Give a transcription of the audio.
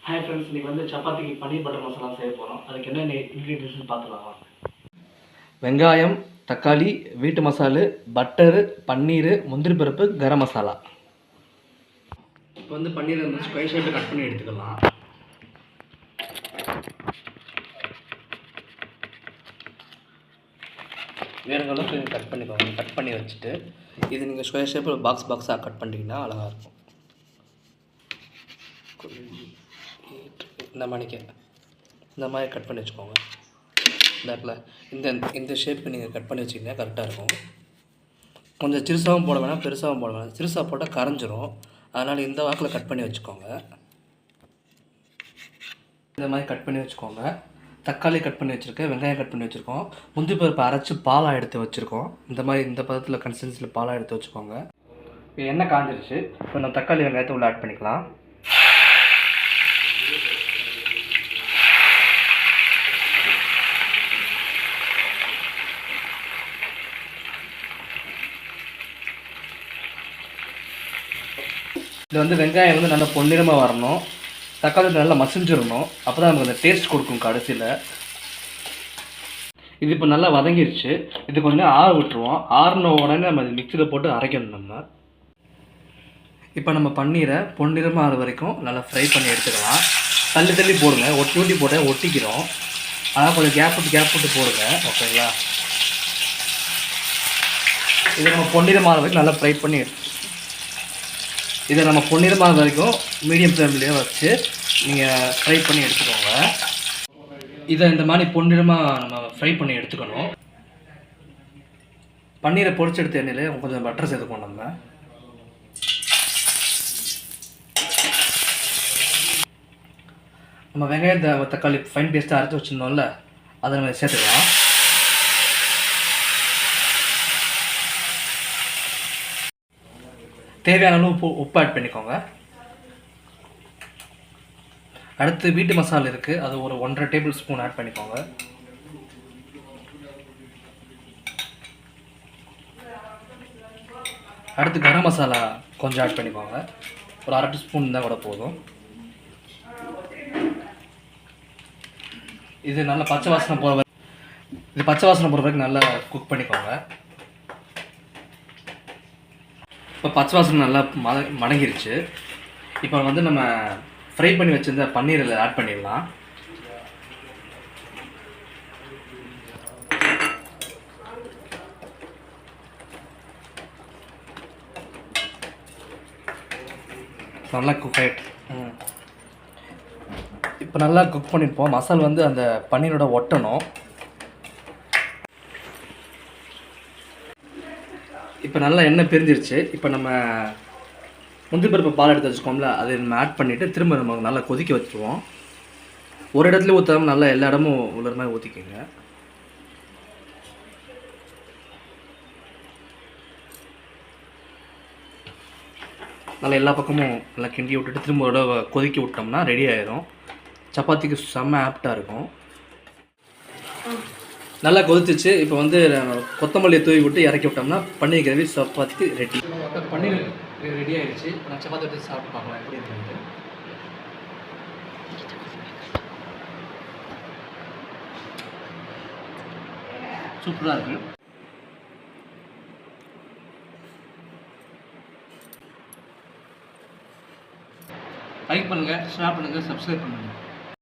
Hi friends, இன்றைக்கி வந்து சப்பாத்திக்கு பன்னீர் பட்டர் மசாலா செய்ய போகிறோம். அதுக்கு என்னென்ன இன்க்ரீடியன்ட்ஸ்னு பார்த்துக்கலாம். வெங்காயம், தக்காளி, வீட்டு மசாலு, பட்டரு, பன்னீர், முந்திரி பருப்பு, கரம் மசாலா. இப்போ வந்து பன்னீரை வந்து ஸ்கொயர் ஷேப்பில் கட் பண்ணி எடுத்துக்கலாம். வேணுங்களும் கட் பண்ணிக்கோங்க. கட் பண்ணி வச்சுட்டு இது நீங்கள் ஸ்கொயர் ஷேப்பில் பாக்ஸாக கட் பண்ணிட்டீங்கன்னா அழகாக இருக்கும். இந்த மாதிரி கட் பண்ணி வச்சுக்கோங்க. இந்த இடத்துல இந்த ஷேப்புக்கு நீங்கள் கட் பண்ணி வச்சிங்கன்னா கரெக்டாக இருக்கும். கொஞ்சம் சிறுசாகவும் போட வேணாம், பெருசாகவும் போட வேணாம். சிறுசாக போட்டால் கரைஞ்சிரும். அதனால் இந்த வாக்கில் கட் பண்ணி வச்சுக்கோங்க. இந்த மாதிரி கட் பண்ணி வச்சுக்கோங்க. தக்காளி கட் பண்ணி வச்சுருக்கேன், வெங்காயம் கட் பண்ணி வச்சுருக்கோம், முந்திரி பருப்பு அரைச்சி பாலாக எடுத்து வச்சுருக்கோம். இந்த மாதிரி இந்த பதத்தில் கன்சிஸ்டன்சியில் பாலாக எடுத்து வச்சுக்கோங்க. இப்போ எண்ணெய் காஞ்சிருச்சு. இப்போ நம்ம தக்காளி வெங்காயத்தை உள்ள ஆட் பண்ணிக்கலாம். இது வந்து வெங்காயம் வந்து நல்லா பொன்னிறமாக வரணும், தக்காளி நல்லா மசிஞ்சிடணும். அப்போ தான் நமக்கு அந்த டேஸ்ட் கொடுக்கும் கடைசியில். இது இப்போ நல்லா வதங்கிடுச்சு. இது கொஞ்சம் ஆற விட்டுருவோம். ஆறின உடனே நம்ம இது மிக்சியில் போட்டு அரைக்கணும். நம்ம இப்போ நம்ம பன்னீரை பொன்னிறமாக ஆறு வரைக்கும் நல்லா ஃப்ரை பண்ணி எடுத்துக்கலாம். தள்ளி போடுங்க. ஒட்டி போட்டால் ஒட்டிக்கிறோம். அதனால் கொஞ்சம் கேப் விட்டு போடுங்க. ஓகேங்களா? இதை நம்ம பொன்னிறமாக வரைக்கும் நல்லா ஃப்ரை பண்ணி இதை நம்ம பொன்னிறமாக வரைக்கும் மீடியம் ஃப்ளேம்லேயே வச்சு நீங்கள் ஃப்ரை பண்ணி எடுத்துக்கோங்க. இதை இந்த மாதிரி பொன்னிறமாக நம்ம ஃப்ரை பண்ணி எடுத்துக்கணும். பன்னீரை பொரிச்சு எடுத்த எண்ணெயிலே கொஞ்சம் பட்டர் சேர்த்துக்கணும். நம்ம வெங்காயத்தை தக்காளி ஃபைன் பேஸ்ட்டாக அரைச்சி வச்சுருந்தோம்ல, அதை நம்ம சேர்த்துக்கலாம். தேவையான அளவு உப்பு ஆட் பண்ணிக்கோங்க. அடுத்து வீட்டு மசாலா இருக்குது, அது ஒரு 1.5 டேபிள் ஸ்பூன் ஆட் பண்ணிக்கோங்க. அடுத்து கரம் மசாலா கொஞ்சம் ஆட் பண்ணிக்கோங்க. ஒரு 1/2 ஸ்பூன் இருந்தால் கூட போதும். இது நல்லா பச்சை வாசனை போகிற வரைக்கும் நல்லா குக் பண்ணிக்கோங்க. இப்போ பச்சை வாசனை நல்லா மடங்கிருச்சு. இப்போ வந்து நம்ம ஃப்ரை பண்ணி வச்சுருந்த பன்னீரில் ஆட் பண்ணிடலாம். நல்லா குக் ஆகிட்டு இப்போ நல்லா குக் பண்ணியிருப்போம். மசாலா வந்து அந்த பன்னீரோட ஒட்டணும். இப்போ நல்லா எண்ணெய் பிரிஞ்சிருச்சு. இப்போ நம்ம முந்திரி பருப்பு பால் எடுத்து வச்சுக்கோம்ல, அதை நம்ம ஆட் பண்ணிவிட்டு திரும்ப நம்ம நல்லா கொதிக்க வச்சுருவோம். ஒரு இடத்துல ஊற்றாமல் நல்லா எல்லா இடமும் உள்ள மாதிரி ஊற்றிக்கோங்க. நல்லா எல்லா பக்கமும் நல்லா கிண்டி விட்டுட்டு திரும்ப ஒரு கொதிக்க விட்டோம்னா ரெடி ஆயிடும். சப்பாத்திக்கு செம்ம ஆப்டாக இருக்கும். நல்லா கொதிச்சிச்சு. இப்போ வந்து கொத்தமல்லியை தூவி விட்டு இறக்கி விட்டோம்னா பன்னீர் கிரேவி சப்பாத்திக்கு ரெடி. பன்னீர் ரெடி ஆகிடுச்சு. நான் சப்பாத்தி எடுத்து சாப்பிட்டு பார்க்கலாம் எப்படி இருக்குன்ட்டு. சூப்பராக இருக்குது. லைக் பண்ணுங்கள், ஷேர் பண்ணுங்கள், சப்ஸ்கிரைப் பண்ணுங்கள்.